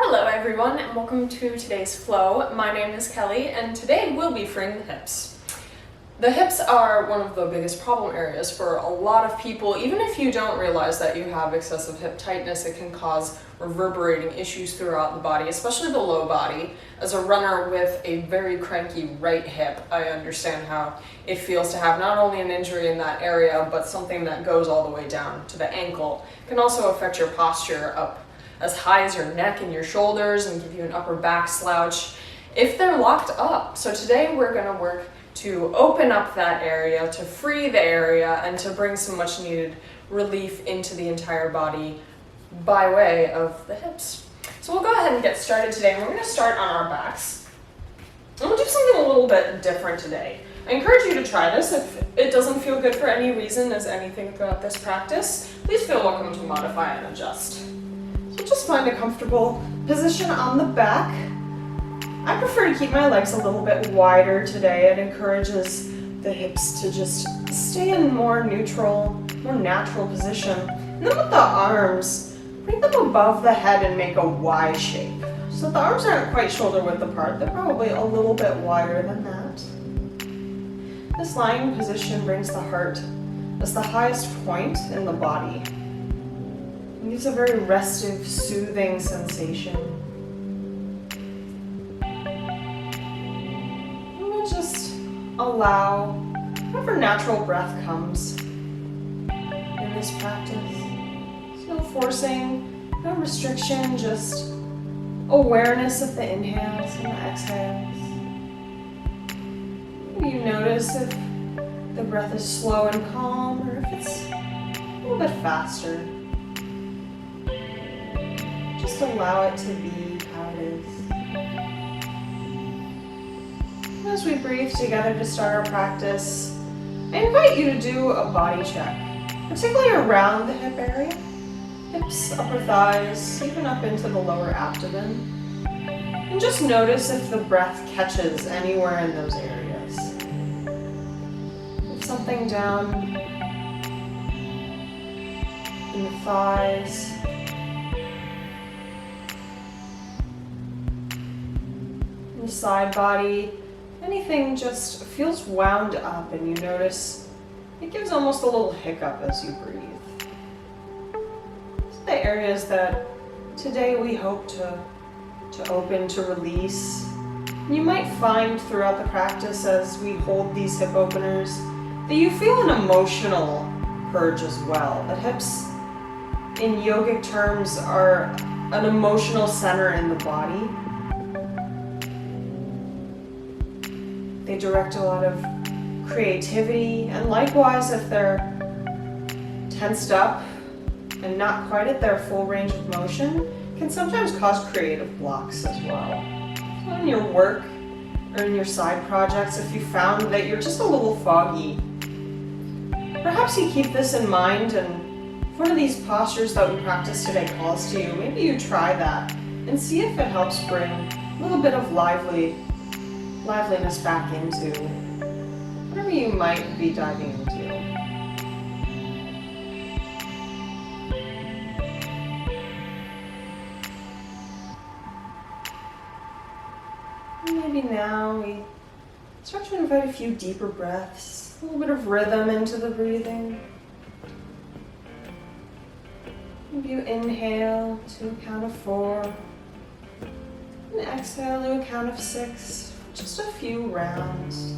Hello everyone and welcome to today's flow. My name is Kelly and today we'll be freeing the hips. The hips are one of the biggest problem areas for a lot of people. Even if you don't realize that you have excessive hip tightness, it can cause reverberating issues throughout the body, especially the low body. As a runner with a very cranky right hip, I understand how it feels to have not only an injury in that area, but something that goes all the way down to the ankle. It can also affect your posture up as high as your neck and your shoulders and give you an upper back slouch if they're locked up. So today we're going to work to open up that area, to free the area, and to bring some much needed relief into the entire body by way of the hips. So we'll go ahead and get started today, and we're going to start on our backs. And we'll do something a little bit different today. I encourage you to try this. If it doesn't feel good for any reason, as anything throughout this practice, please feel welcome to modify and adjust. So just find a comfortable position on the back. I prefer to keep my legs a little bit wider today. It encourages the hips to just stay in more neutral, more natural position. And then with the arms, bring them above the head and make a Y shape. So the arms aren't quite shoulder width apart, they're probably a little bit wider than that. This lying position brings the heart as the highest point in the body. It gives a very restive, soothing sensation. Just allow whatever natural breath comes in this practice. There's no forcing, no restriction, just awareness of the inhales and the exhales. Maybe you notice if the breath is slow and calm or if it's a little bit faster. Just allow it to be how it is. As we breathe together to start our practice, I invite you to do a body check, particularly around the hip area, hips, upper thighs, even up into the lower abdomen. And just notice if the breath catches anywhere in those areas. If something down in the thighs, in the side body, anything just feels wound up and you notice it gives almost a little hiccup as you breathe. These are the areas that today we hope to open, to release. You might find throughout the practice as we hold these hip openers that you feel an emotional purge as well. The hips in yogic terms are an emotional center in the body. They direct a lot of creativity, and likewise, if they're tensed up and not quite at their full range of motion, can sometimes cause creative blocks as well. So in your work or in your side projects, if you found that you're just a little foggy, perhaps you keep this in mind, and if one of these postures that we practice today calls to you, maybe you try that and see if it helps bring a little bit of liveliness back into whatever you might be diving into. And maybe now we start to invite a few deeper breaths, a little bit of rhythm into the breathing. Maybe you inhale to a count of 4 and exhale to a count of 6. Just a few rounds.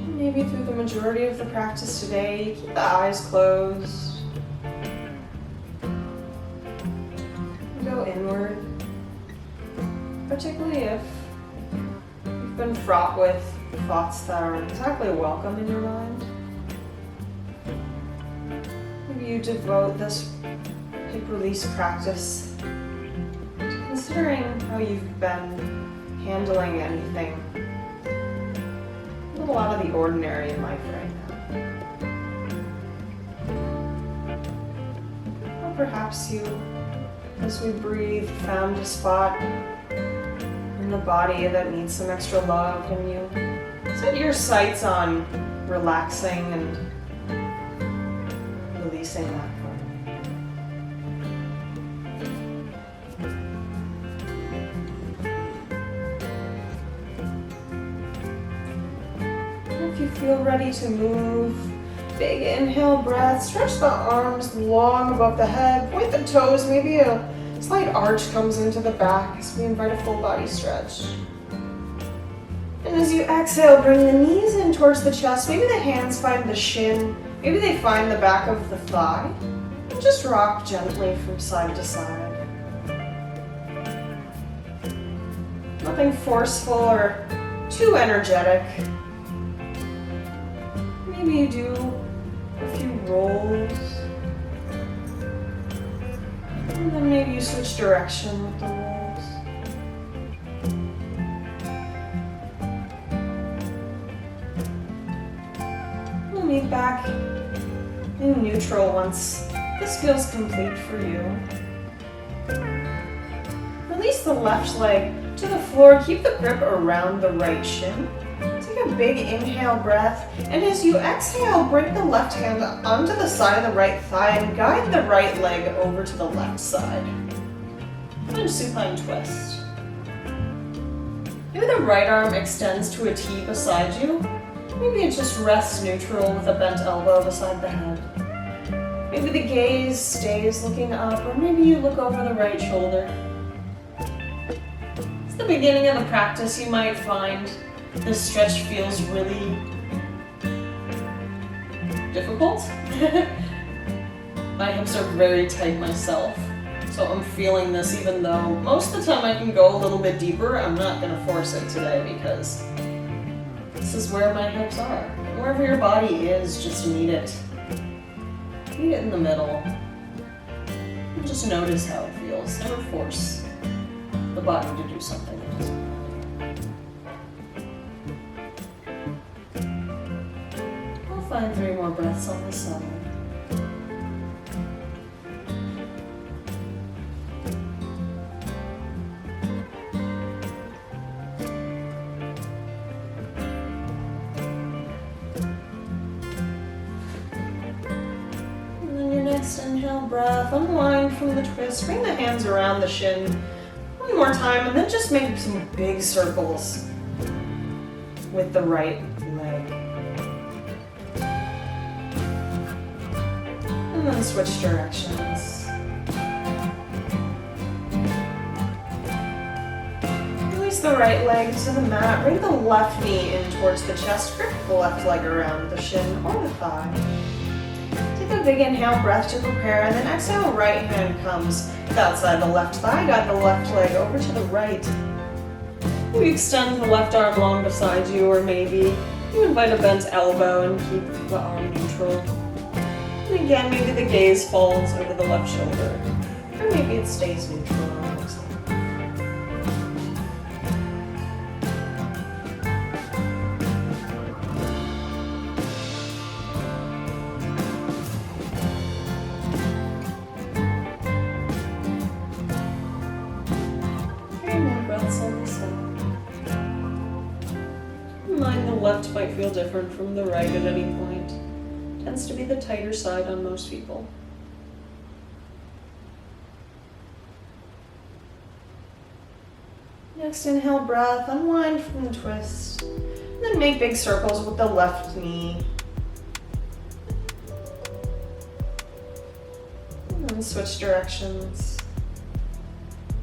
Maybe through the majority of the practice today, keep the eyes closed. Go inward, particularly if you've been fraught with thoughts that aren't exactly welcome in your mind. Maybe you devote this hip release practice to considering how you've been handling anything a little out of the ordinary in life right now. Or perhaps you, as we breathe, found a spot in in the body that needs some extra love, and you set your sights on relaxing and releasing that part. And if you feel ready to move, big inhale breath, stretch the arms long above the head, point the toes, maybe a slight arch comes into the back as we invite a full body stretch. And as you exhale, bring the knees in towards the chest. Maybe the hands find the shin. Maybe they find the back of the thigh. And just rock gently from side to side. Nothing forceful or too energetic. Maybe you do a few rolls. And then maybe you switch direction with the rolls. We'll meet back in neutral once this feels complete for you. Release the left leg to the floor. Keep the grip around the right shin. Take a big inhale breath, and as you exhale, bring the left hand onto the side of the right thigh and guide the right leg over to the left side. And supine twist. Maybe the right arm extends to a T beside you. Maybe it just rests neutral with a bent elbow beside the head. Maybe the gaze stays looking up, or maybe you look over the right shoulder. It's the beginning of the practice. You might find this stretch feels really difficult. My hips are very tight myself, so I'm feeling this even though most of the time I can go a little bit deeper. I'm not going to force it today because this is where my hips are. Wherever your body is, just meet it. Meet it in the middle. And just notice how it feels. Never force the body to do something it doesn't. Find 3 more breaths on the side. And then your next inhale breath, unwind from the twist, bring the hands around the shin one more time, and then just make some big circles with the right leg. And then switch directions. Release the right leg to the mat. Bring the left knee in towards the chest. Grip the left leg around the shin or the thigh. Take a big inhale breath to prepare, and then exhale, right hand comes outside the left thigh. Guide the left leg over to the right. You extend the left arm long beside you, or maybe you invite a bent elbow and keep the arm neutral. And again, maybe the gaze falls over the left shoulder, or maybe it stays neutral. Mind the left might feel different from the right at any point. Tends to be the tighter side on most people. Next inhale breath, unwind from the twist. And then make big circles with the left knee. And then switch directions.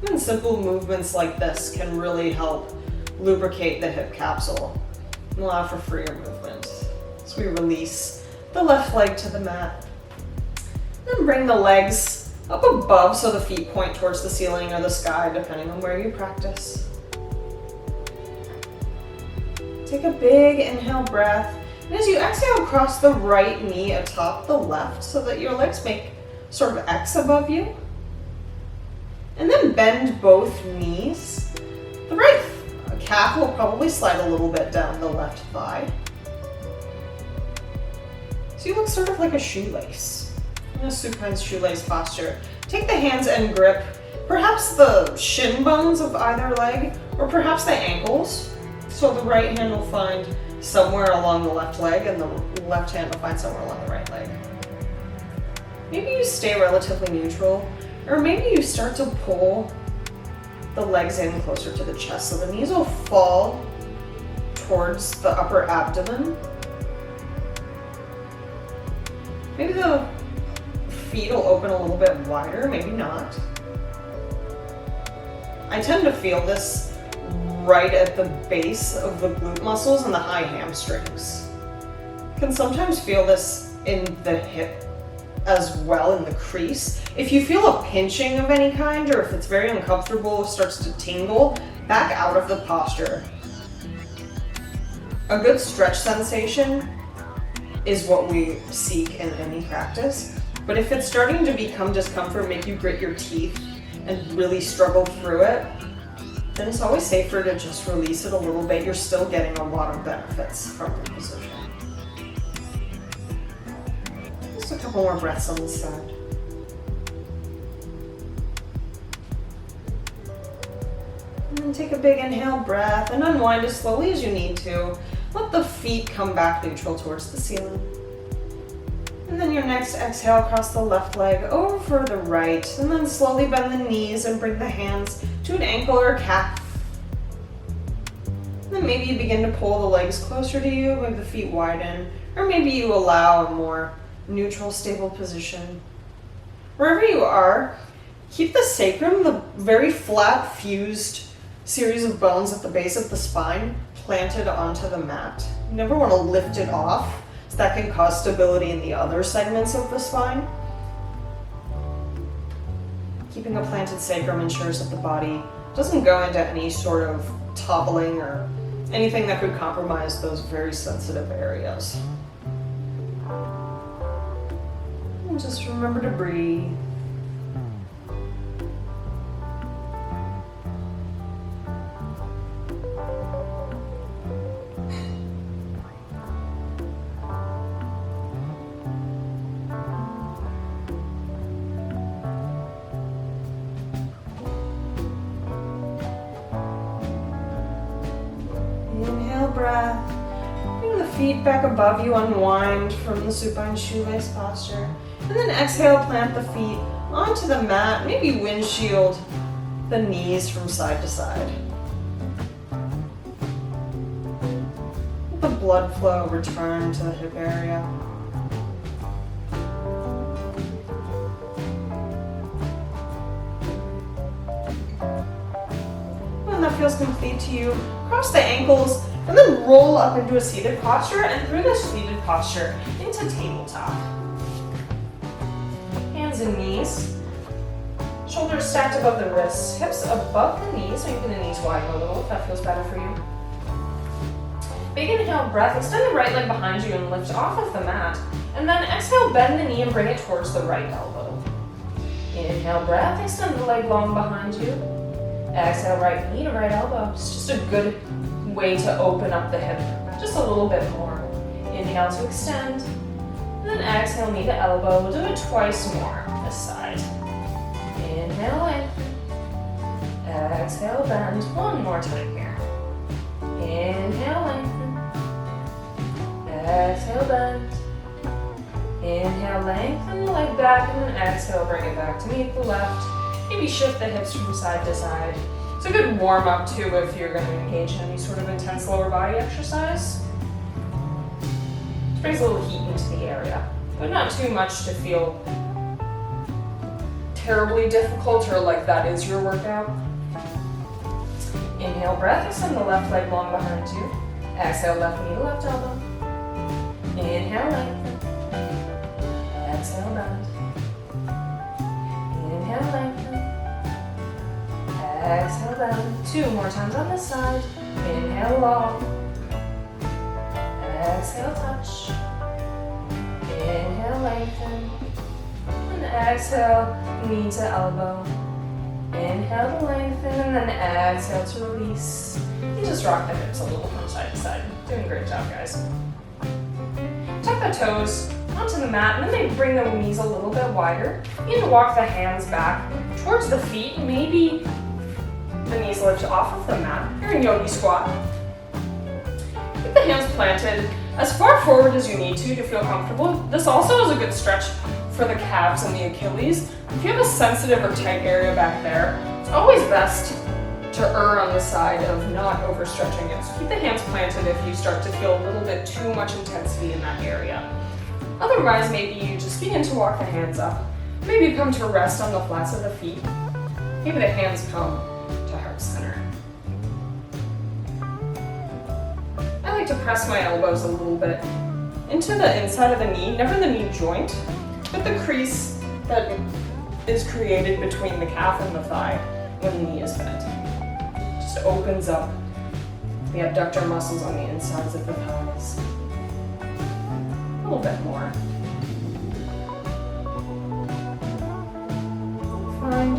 And simple movements like this can really help lubricate the hip capsule and allow for freer movement. So we release the left leg to the mat. Then bring the legs up above so the feet point towards the ceiling or the sky, depending on where you practice. Take a big inhale breath. And as you exhale, cross the right knee atop the left so that your legs make sort of X above you. And then bend both knees. The right calf will probably slide a little bit down the left thigh. So you look sort of like a shoelace. In a supine shoelace posture. Take the hands and grip perhaps the shin bones of either leg, or perhaps the ankles. So the right hand will find somewhere along the left leg and the left hand will find somewhere along the right leg. Maybe you stay relatively neutral, or maybe you start to pull the legs in closer to the chest. So the knees will fall towards the upper abdomen. Maybe the feet will open a little bit wider, maybe not. I tend to feel this right at the base of the glute muscles and the high hamstrings. You can sometimes feel this in the hip as well, in the crease. If you feel a pinching of any kind, or if it's very uncomfortable, starts to tingle, back out of the posture. A good stretch sensation is what we seek in any practice, but if it's starting to become discomfort, make you grit your teeth and really struggle through it, then it's always safer to just release it a little bit. You're still getting a lot of benefits from the position. Just a couple more breaths on this side. And then take a big inhale breath and unwind as slowly as you need to. Let the feet come back neutral towards the ceiling. And then your next exhale, across the left leg over the right, and then slowly bend the knees and bring the hands to an ankle or a calf. And then maybe you begin to pull the legs closer to you, maybe the feet widen, or maybe you allow a more neutral, stable position. Wherever you are, keep the sacrum, the very flat, fused series of bones at the base of the spine, planted onto the mat. You never want to lift it off, so that can cause stability in the other segments of the spine. Keeping a planted sacrum ensures that the body doesn't go into any sort of toppling or anything that could compromise those very sensitive areas. And just remember to breathe. Inhale, breath. Bring the feet back above you, unwind from the supine shoelace posture. And then exhale, plant the feet onto the mat, maybe windshield the knees from side to side. Let the blood flow return to the hip area. When that feels complete to you, cross the ankles and then roll up into a seated posture, and through the seated posture into tabletop. Hands and knees, shoulders stacked above the wrists, hips above the knees, making the knees widen a little if that feels better for you. Big inhale, breath, extend the right leg behind you and lift off of the mat. And then exhale, bend the knee and bring it towards the right elbow. Inhale, breath, extend the leg long behind you. Exhale, right knee to right elbow. It's just a good way to open up the hip just a little bit more. Inhale to extend, and then exhale, knee to elbow. We'll do it twice more this side. Inhale, lengthen. Exhale, bend. One more time here. Inhale, lengthen. Exhale, bend. Inhale, lengthen the leg back, and then exhale, bring it back to meet the left. Maybe shift the hips from side to side. It's a good warm up too if you're going to engage in any sort of intense lower body exercise. It brings a little heat into the area, but not too much to feel terribly difficult or like that is your workout. Inhale, breath, extend the left leg long behind you. Exhale, left knee to left elbow. Inhale, lengthen. Exhale, bend. Inhale, lengthen. Exhale, bend. Two more times on this side. Inhale, long. Exhale, touch. Inhale, lengthen. And exhale, knee to elbow. Inhale to lengthen, and then exhale to release. You just rock the hips a little from side to side. Doing a great job, guys. Tuck the toes onto the mat, and then maybe bring the knees a little bit wider. You can walk the hands back towards the feet, maybe the knees lift off of the mat. You're in yogi squat. Keep the hands planted as far forward as you need to feel comfortable. This also is a good stretch for the calves and the Achilles. If you have a sensitive or tight area back there, it's always best to err on the side of not overstretching it. So keep the hands planted if you start to feel a little bit too much intensity in that area. Otherwise, maybe you just begin to walk the hands up. Maybe you come to rest on the flats of the feet. Maybe the hands come to heart center. I like to press my elbows a little bit into the inside of the knee, never the knee joint, but the crease that is created between the calf and the thigh when the knee is bent. Just opens up the abductor muscles on the insides of the thighs. A little bit more. Find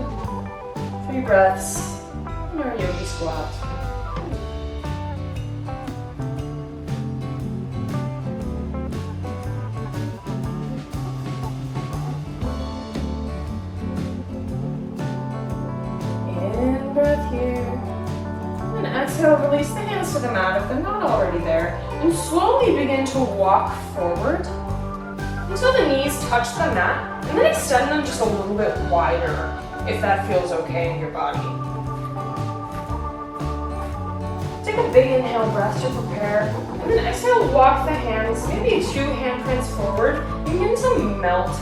3 breaths in our yogi squat. In breath here. And exhale, release the hands to the mat if they're not already there. And slowly begin to walk forward until the knees touch the mat, and then extend them just a little bit wider if that feels okay in your body. Take a big inhale breath to prepare, and then exhale, walk the hands, maybe 2 handprints forward, and begin to melt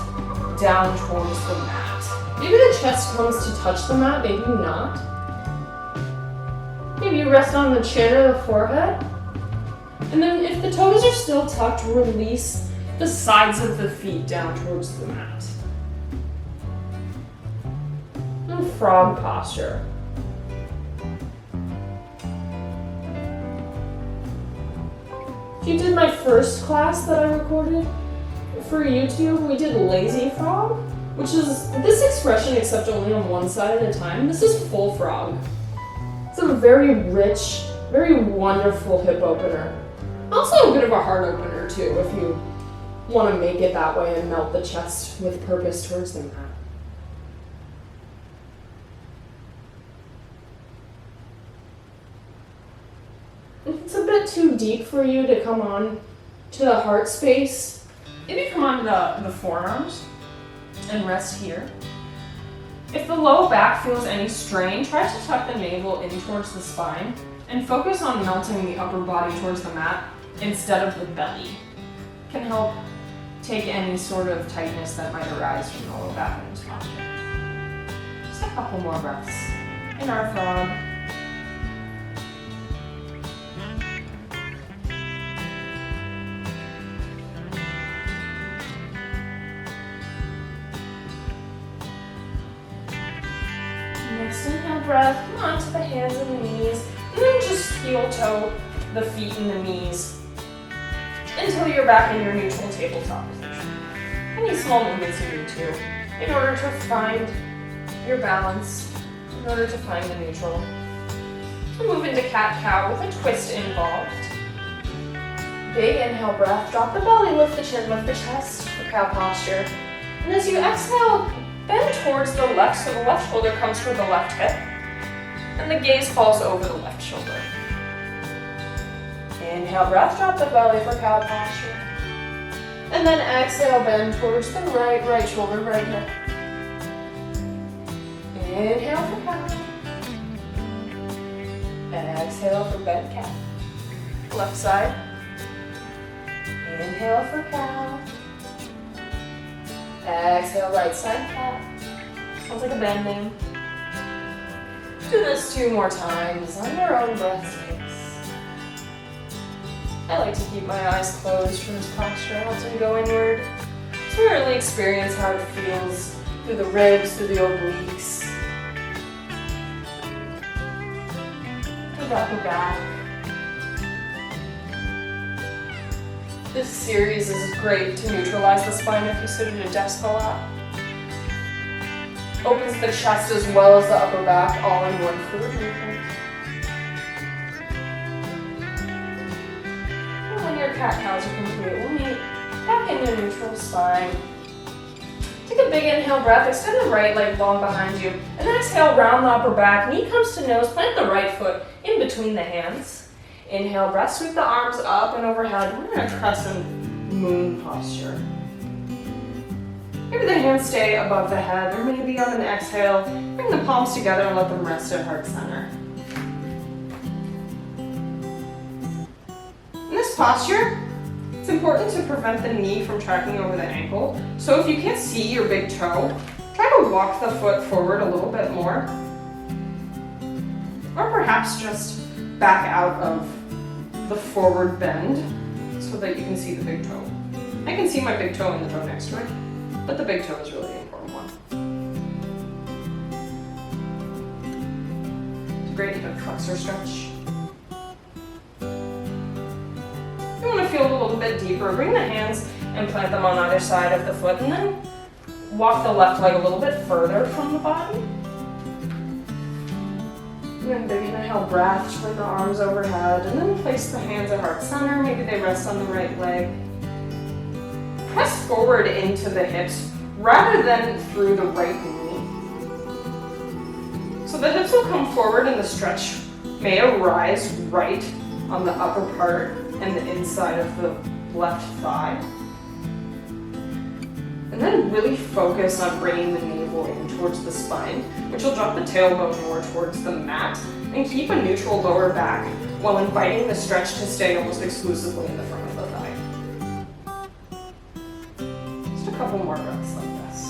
down towards the mat. Maybe the chest comes to touch the mat, maybe not. Maybe you rest on the chin or the forehead. And then if the toes are still tucked, release the sides of the feet down towards the mat. And frog posture. If you did my first class that I recorded for YouTube, we did lazy frog, which is this expression except only on one side at a time. This is full frog. It's a very rich, very wonderful hip opener. Also a bit of a heart opener too, if you want to make it that way and melt the chest with purpose towards the mat. If it's a bit too deep for you to come on to the heart space, maybe come on to the forearms and rest here. If the low back feels any strain, try to tuck the navel in towards the spine and focus on melting the upper body towards the mat instead of the belly. It can help take any sort of tightness that might arise from the low back in this posture. Just a couple more breaths in our frog. Next inhale breath, come on to the hands and the knees, and then just heel toe the feet and the knees until you're back in your neutral tabletop position. Any small movements you need to in order to find your balance, in order to find the neutral. And move into cat-cow with a twist involved. Big inhale breath, drop the belly, lift the chin, lift the chest for cow posture. And as you exhale, bend towards the left, so the left shoulder comes toward the left hip, and the gaze falls over the left shoulder. Inhale, breath, drop the belly for cow posture. And then exhale, bend towards the right shoulder, right hip. Inhale for cow. Exhale for bent cat. Left side. Inhale for cow. Exhale, right side cat. Sounds like a bending. Do this 2 more times on your own breath space. I like to keep my eyes closed for this posture. I want to go inward to really experience how it feels through the ribs, through the obliques, through the upper back. This series is great to neutralize the spine if you sit at a desk a lot. Opens the chest as well as the upper back, all in one fluid movement. And when your cat-cows are complete, we'll meet back in your neutral spine. Take a big inhale breath, extend the right leg long behind you, and then exhale, round the upper back, knee comes to nose, plant the right foot in between the hands. Inhale, breath, sweep the arms up and overhead. We're gonna crescent moon posture. Maybe the hands stay above the head, or maybe on an exhale, bring the palms together and let them rest at heart center. In this posture, it's important to prevent the knee from tracking over the ankle. So if you can't see your big toe, try to walk the foot forward a little bit more. Or perhaps just back out of the forward bend so that you can see the big toe. I can see my big toe and the toe next to it, but the big toe is really the important one. It's a great hip flexor stretch. You want to feel it a little bit deeper. Bring the hands and plant them on either side of the foot, and then walk the left leg a little bit further from the body. And then big inhale breath, swing the arms overhead, and then place the hands at heart center. Maybe they rest on the right leg. Press forward into the hips rather than through the right knee. So the hips will come forward and the stretch may arise right on the upper part and the inside of the left thigh. And then really focus on bringing the navel in towards the spine, which will drop the tailbone more towards the mat, and keep a neutral lower back while inviting the stretch to stay almost exclusively in the front of the thigh. Just a couple more breaths like this.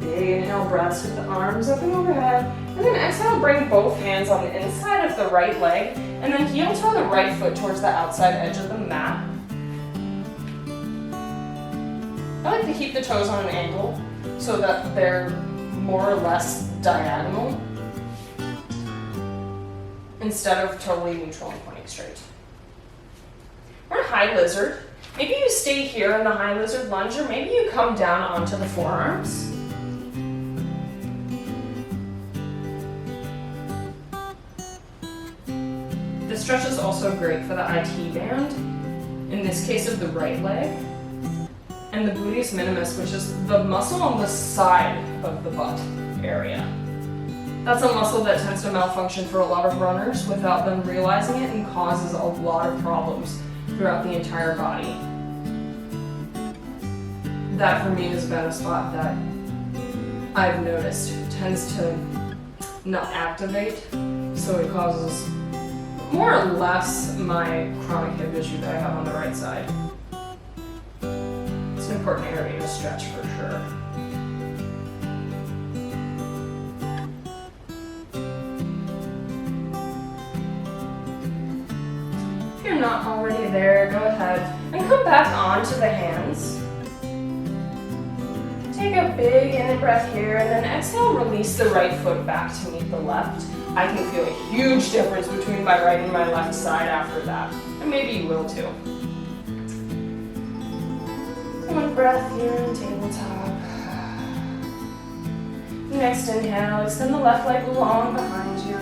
Big inhale breaths with the arms up and overhead. And then exhale, bring both hands on the inside of the right leg, and then heel toe the right foot towards the outside edge of the mat. I like to keep the toes on an angle so that they're more or less diagonal instead of totally neutral and pointing straight. We're in high lizard. Maybe you stay here in the high lizard lunge, or maybe you come down onto the forearms. This stretch is also great for the IT band, in this case of the right leg, and the gluteus minimus, which is the muscle on the side of the butt area. That's a muscle that tends to malfunction for a lot of runners without them realizing it, and causes a lot of problems throughout the entire body. That for me has been a spot that I've noticed tends to not activate, so it causes more or less my chronic hip issue that I have on the right side. It's an important area to stretch for sure. If you're not already there, go ahead and come back onto the hands. Take a big in breath here, and then exhale, release the right foot back to meet the left. I can feel a huge difference between my right and my left side after that, and maybe you will too. One breath here in tabletop. Next inhale, extend the left leg long behind you,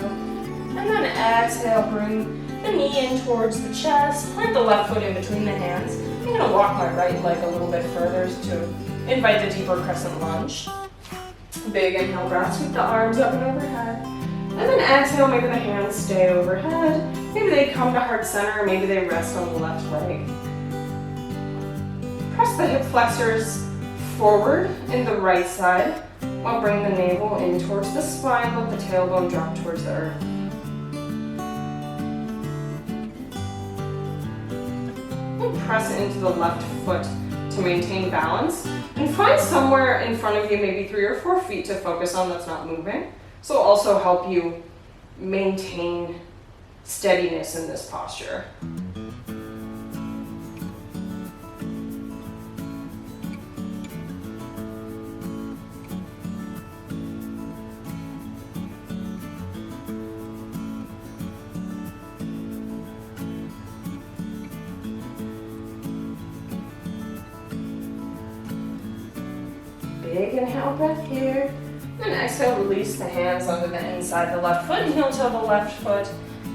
and then exhale, bring the knee in towards the chest, plant the left foot in between the hands. I'm going to walk my right leg a little bit further to invite the deeper crescent lunge. Big inhale breath, sweep the arms up and overhead. And then exhale, maybe the hands stay overhead. Maybe they come to heart center, maybe they rest on the left leg. Press the hip flexors forward in the right side while bring the navel in towards the spine, let the tailbone drop towards the earth. And press into the left foot to maintain balance. And find somewhere in front of you, maybe 3 or 4 feet to focus on that's not moving. So it'll also help you maintain steadiness in this posture. Big inhale breath here. And exhale, release the hands under the inside of the left foot and heel toe the left foot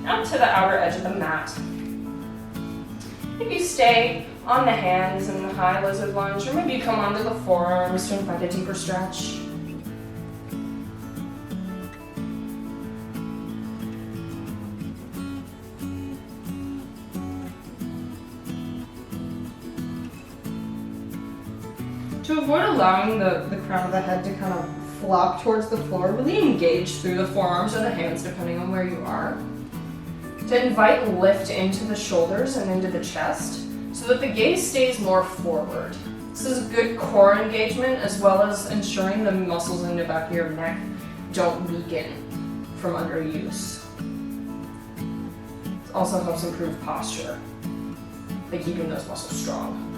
out to the outer edge of the mat. Maybe stay on the hands in the high lizard lunge, or maybe come onto the forearms to invite a deeper stretch. To avoid allowing the crown of the head to kind of flop towards the floor, really engage through the forearms or the hands, depending on where you are. To invite lift into the shoulders and into the chest so that the gaze stays more forward. This is good core engagement as well as ensuring the muscles in the back of your neck don't weaken from underuse. It also helps improve posture by keeping those muscles strong.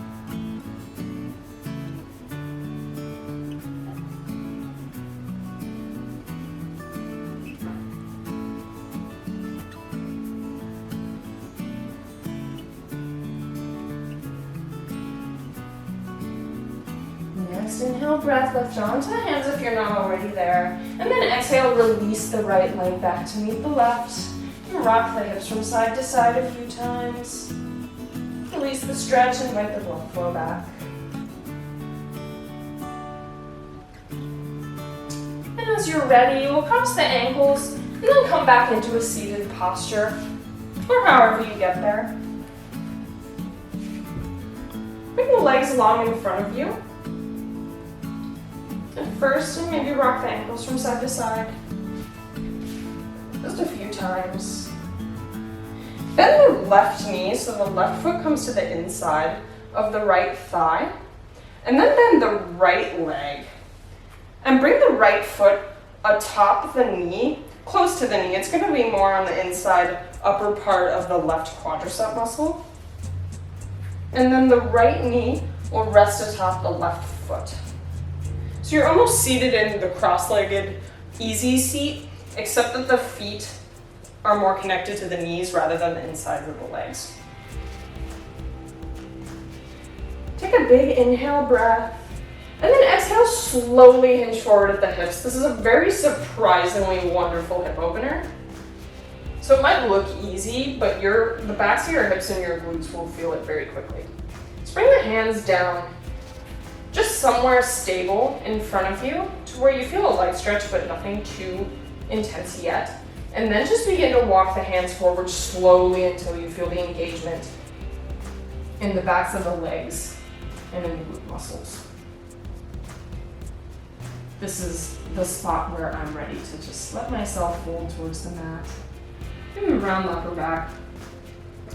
Next, inhale, breath, lift onto the hands if you're not already there. And then exhale, release the right leg back to meet the left. And rock the hips from side to side a few times. Release the stretch, invite the blood flow back. And as you're ready, we'll cross the ankles and then come back into a seated posture, or however you get there. Bring the legs long in front of you. And first, maybe rock the ankles from side to side. Just a few times. Bend the left knee so the left foot comes to the inside of the right thigh. And then bend the right leg. And bring the right foot atop the knee, close to the knee. It's going to be more on the inside upper part of the left quadricep muscle. And then the right knee will rest atop the left foot. So you're almost seated in the cross-legged easy seat, except that the feet are more connected to the knees rather than the insides of the legs. Take a big inhale breath, and then exhale, slowly hinge forward at the hips. This is a very surprisingly wonderful hip opener. So it might look easy, but the backs of your hips and your glutes will feel it very quickly. Just bring the hands down, just somewhere stable in front of you to where you feel a light stretch but nothing too intense yet. And then just begin to walk the hands forward slowly until you feel the engagement in the backs of the legs and in the glute muscles. This is the spot where I'm ready to just let myself fold towards the mat. Maybe round the upper back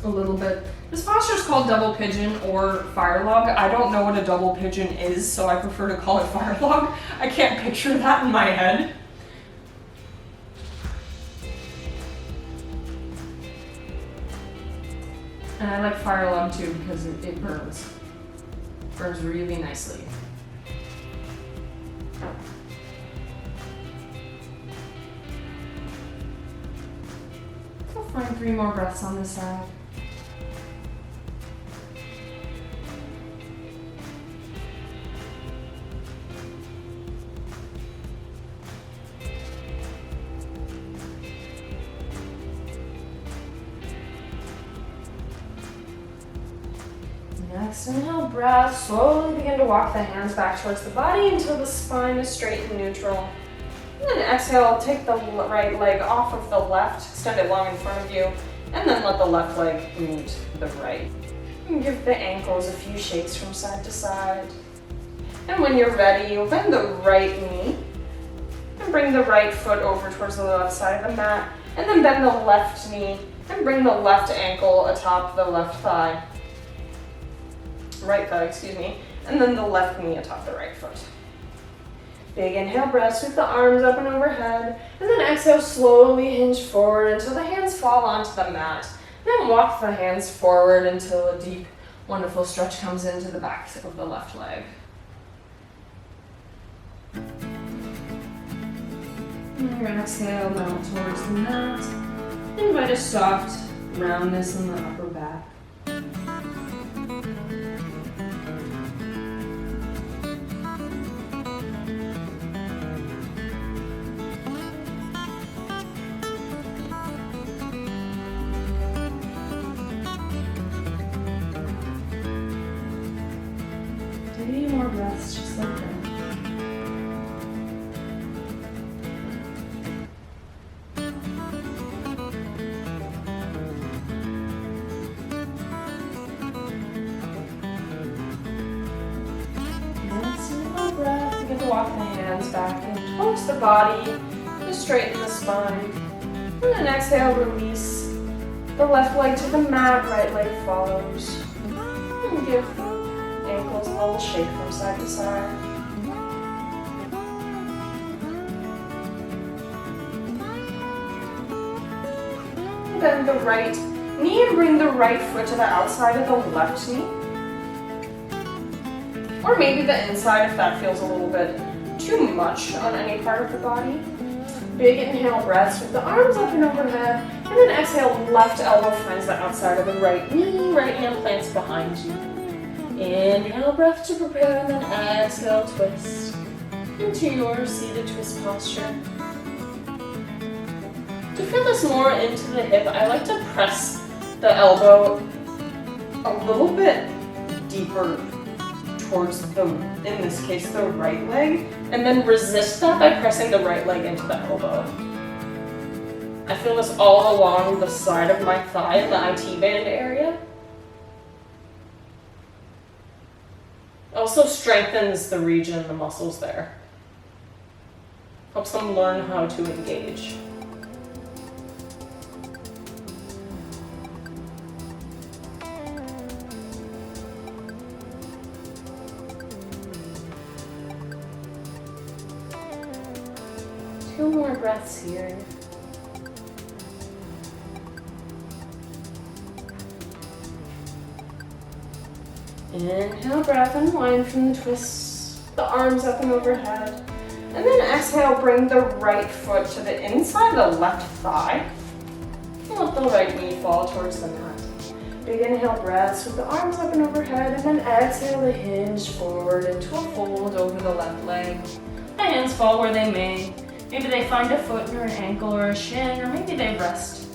a little bit. This posture is called double pigeon or fire log. I don't know what a double pigeon is, so I prefer to call it fire log. I can't picture that in my head. And I like fire log too because it burns. Burns really nicely. So find 3 more breaths on this side. Next, inhale, breath. Slowly begin to walk the hands back towards the body until the spine is straight and neutral. And then exhale, take the right leg off of the left, extend it long in front of you, and then let the left leg meet the right. And give the ankles a few shakes from side to side. And when you're ready, you'll bend the right knee and bring the right foot over towards the left side of the mat, and then bend the left knee and bring the left ankle atop the left thigh. Right thigh, excuse me, and then the left knee atop the right foot. Big inhale, breath, sweep the arms up and overhead, and then exhale, slowly hinge forward until the hands fall onto the mat. Then walk the hands forward until a deep, wonderful stretch comes into the back of the left leg. And your exhale, mount towards the mat. Invite a soft roundness in the upper back. walk the hands back in towards the body to straighten the spine. And then exhale, release the left leg to the mat, right leg follows. And give ankles a little shake from side to side. And bend the right knee and bring the right foot to the outside of the left knee. Or maybe the inside if that feels a little bit too much on any part of the body. Big inhale breaths with the arms up and overhead. And then exhale, left elbow finds the outside of the right knee. Right hand plants behind you. Inhale, breath to prepare, and then exhale, twist into your seated twist posture. To feel this more into the hip, I like to press the elbow a little bit deeper towards the, in this case, the right leg, and then resist that by pressing the right leg into the elbow. I feel this all along the side of my thigh in the IT band area. Also strengthens the region, the muscles there. Helps them learn how to engage. Two more breaths here. Inhale, breath, unwind from the twist, the arms up and overhead. And then exhale, bring the right foot to the inside of the left thigh. And let the right knee fall towards the mat. Big inhale breaths with the arms up and overhead, and then exhale to hinge forward into a fold over the left leg. The hands fall where they may. Maybe they find a foot or an ankle or a shin, or maybe they rest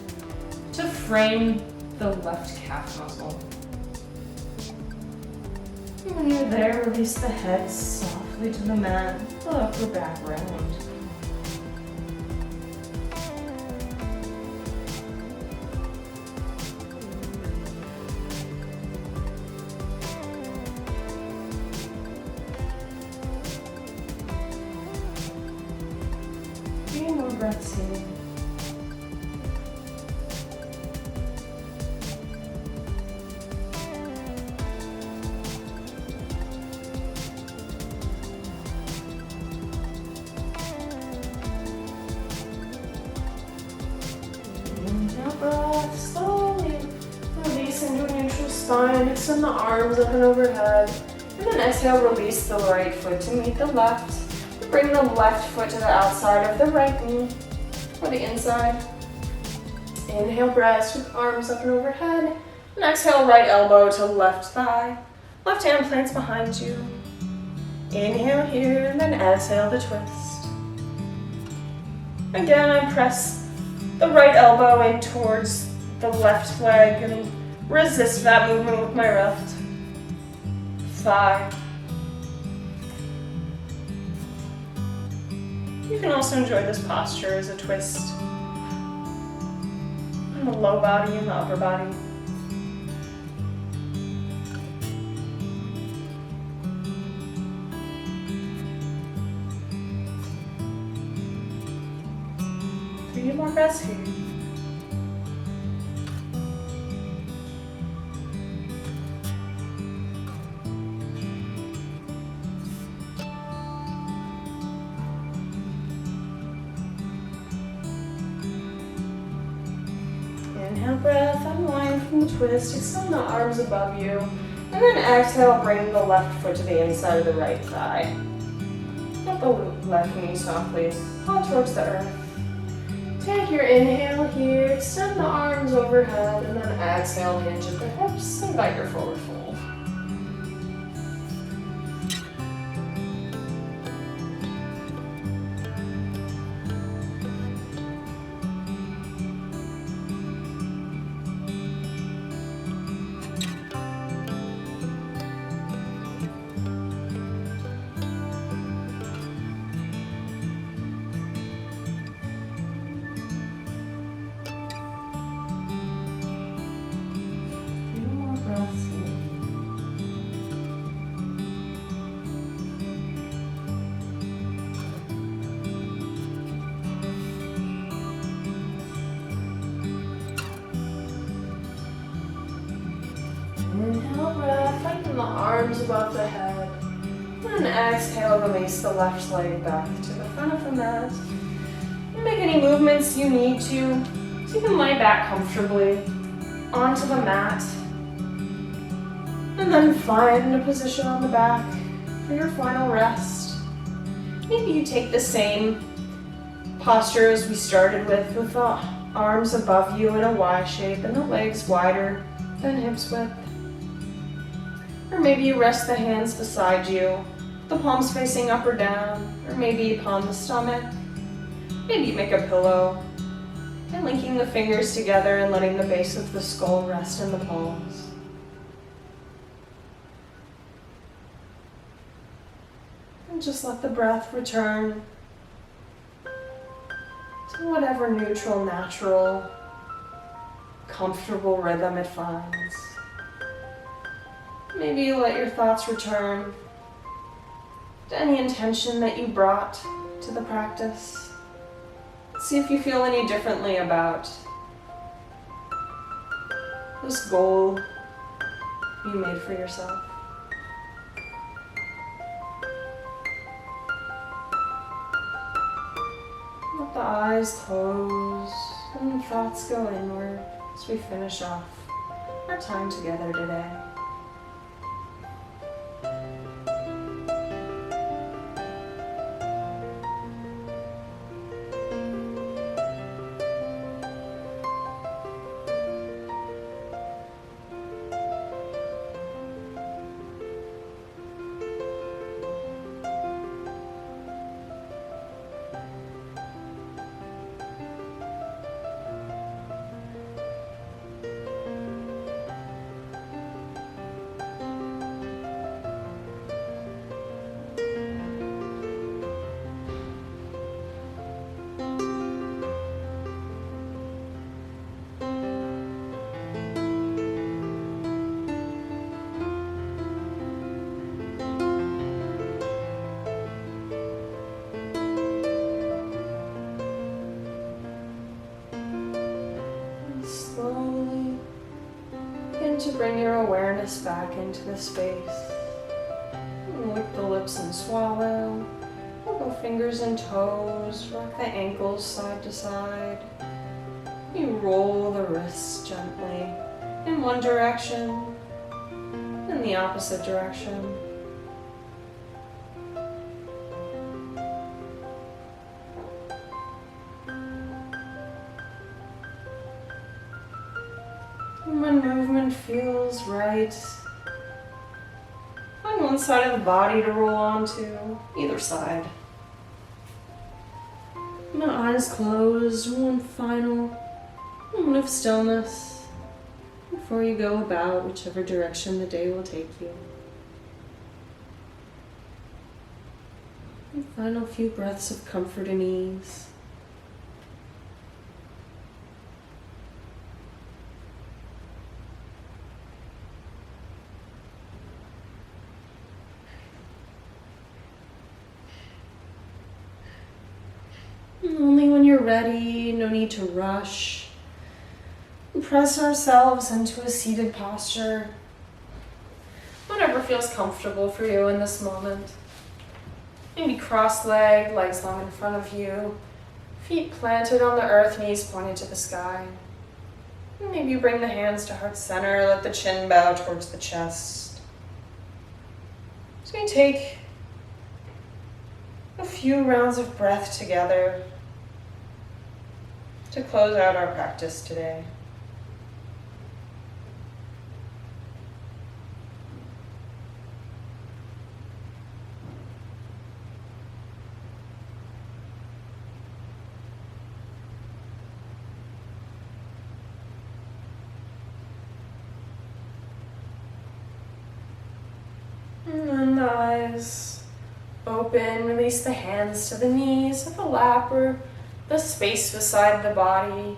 to frame the left calf muscle. And when you're there, release the head softly to the mat, the upper back round. Three more breaths here. Breath, slowly release into a neutral spine, extend the arms up and overhead, and then exhale, release the right foot to meet the left. Bring the left foot to the outside of the right knee, or the inside. Inhale, breath with arms up and overhead, and exhale, right elbow to left thigh. Left hand plants behind you. Inhale here, and then exhale to twist. Again, I press the right elbow in towards the left leg and resist that movement with my left thigh. You can also enjoy this posture as a twist in the low body and the upper body. Three more breaths here. Inhale, breath, unwind from the twist, extend the arms above you, and then exhale, bring the left foot to the inside of the right thigh. Let the left knee softly fall towards the earth. Take your inhale here, extend the arms overhead, and then exhale, hinge at the hips, invite your forward fold. Breaths here. above the head. And exhale, release the left leg back to the front of the mat. Make any movements you need to, so you can lay back comfortably onto the mat. And then find a position on the back for your final rest. Maybe you take the same posture as we started with the arms above you in a Y shape and the legs wider than hips width. Or maybe you rest the hands beside you, the palms facing up or down, or maybe upon the stomach. Maybe you make a pillow, and linking the fingers together and letting the base of the skull rest in the palms. And just let the breath return to whatever neutral, natural, comfortable rhythm it finds. Maybe you let your thoughts return to any intention that you brought to the practice. See if you feel any differently about this goal you made for yourself. Let the eyes close and thoughts go inward as we finish off our time together today. To bring your awareness back into the space. Lick the lips and swallow. Wiggle fingers and toes. Rock the ankles side to side. You roll the wrists gently in one direction, in the opposite direction. And when movement feels right, find one side of the body to roll onto, either side. And the eyes closed, one final moment of stillness before you go about whichever direction the day will take you. And final few breaths of comfort and ease. Only when you're ready, no need to rush. Press ourselves into a seated posture. Whatever feels comfortable for you in this moment. Maybe cross-legged, legs long in front of you. Feet planted on the earth, knees pointed to the sky. Maybe you bring the hands to heart center, let the chin bow towards the chest. So we take a few rounds of breath together to close out our practice today. And then the eyes open, release the hands to the knees of the lap or the space beside the body.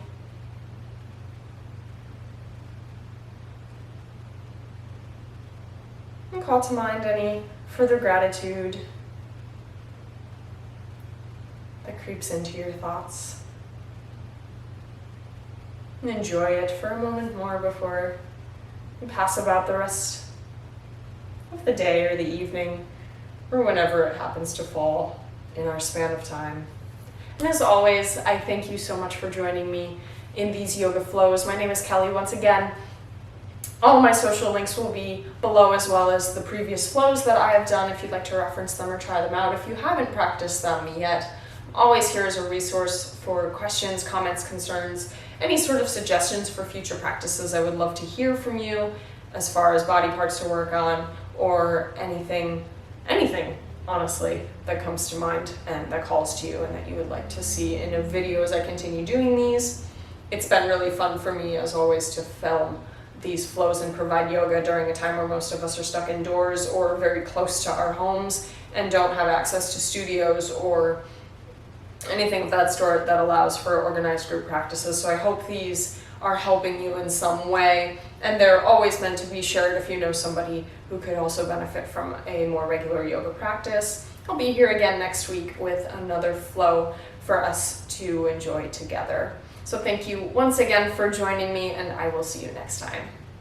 And call to mind any further gratitude that creeps into your thoughts. And enjoy it for a moment more before you pass about the rest of the day or the evening, or whenever it happens to fall in our span of time. And as always, I thank you so much for joining me in these yoga flows. My name is Kelly once again. All of my social links will be below, as well as the previous flows that I have done if you'd like to reference them or try them out. If you haven't practiced them yet, I'm always here as a resource for questions, comments, concerns, any sort of suggestions for future practices. I would love to hear from you as far as body parts to work on or anything honestly that comes to mind and that calls to you and that you would like to see in a video as I continue doing these. It's been really fun for me, as always, to film these flows and provide yoga during a time where most of us are stuck indoors or very close to our homes and don't have access to studios or anything of that sort that allows for organized group practices. So I hope these are helping you in some way, and they're always meant to be shared if you know somebody who could also benefit from a more regular yoga practice. I'll be here again next week with another flow for us to enjoy together. So thank you once again for joining me, and I will see you next time.